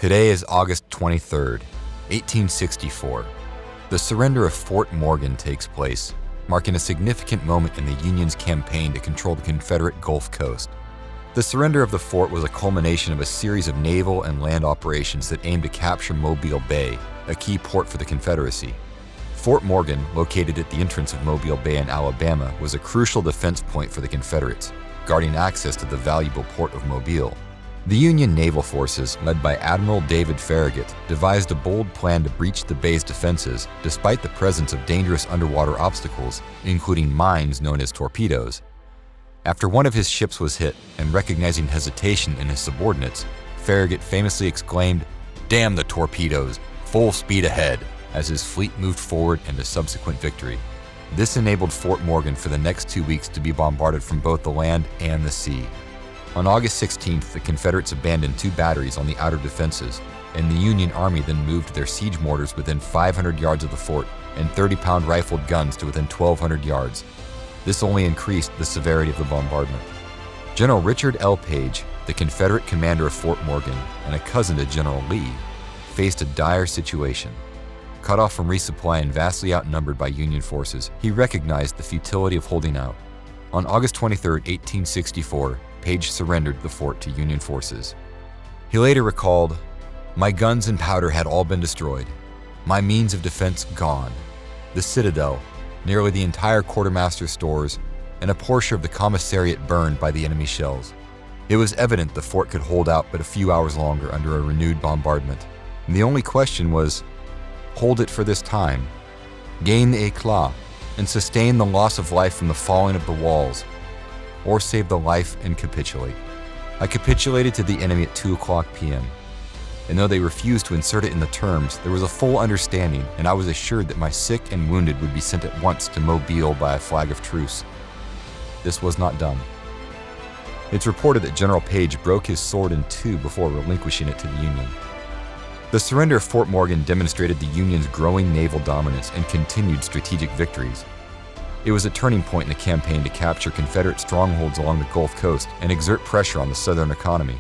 Today is August 23rd, 1864. The surrender of Fort Morgan takes place, marking a significant moment in the Union's campaign to control the Confederate Gulf Coast. The surrender of the fort was a culmination of a series of naval and land operations that aimed to capture Mobile Bay, a key port for the Confederacy. Fort Morgan, located at the entrance of Mobile Bay in Alabama, was a crucial defense point for the Confederates, guarding access to the valuable port of Mobile. The Union naval forces, led by Admiral David Farragut, devised a bold plan to breach the bay's defenses despite the presence of dangerous underwater obstacles, including mines known as torpedoes. After one of his ships was hit, and recognizing hesitation in his subordinates, Farragut famously exclaimed, "Damn the torpedoes, full speed ahead," as his fleet moved forward into subsequent victory. This enabled Fort Morgan for the next 2 weeks to be bombarded from both the land and the sea. On August 16th, the Confederates abandoned 2 batteries on the outer defenses, and the Union Army then moved their siege mortars within 500 yards of the fort and 30-pound rifled guns to within 1,200 yards. This only increased the severity of the bombardment. General Richard L. Page, the Confederate commander of Fort Morgan and a cousin to General Lee, faced a dire situation. Cut off from resupply and vastly outnumbered by Union forces, he recognized the futility of holding out. On August 23, 1864, Page surrendered the fort to Union forces. He later recalled, "My guns and powder had all been destroyed, my means of defense gone. The citadel, nearly the entire quartermaster's stores, and a portion of the commissariat burned by the enemy shells. It was evident the fort could hold out but a few hours longer under a renewed bombardment. And the only question was, hold it for this time, gain the éclat, and sustain the loss of life from the falling of the walls, or save the life and capitulate. I capitulated to the enemy at 2:00 p.m. And though they refused to insert it in the terms, there was a full understanding, and I was assured that my sick and wounded would be sent at once to Mobile by a flag of truce. This was not done." It's reported that General Page broke his sword in 2 before relinquishing it to the Union. The surrender of Fort Morgan demonstrated the Union's growing naval dominance and continued strategic victories. It was a turning point in the campaign to capture Confederate strongholds along the Gulf Coast and exert pressure on the Southern economy.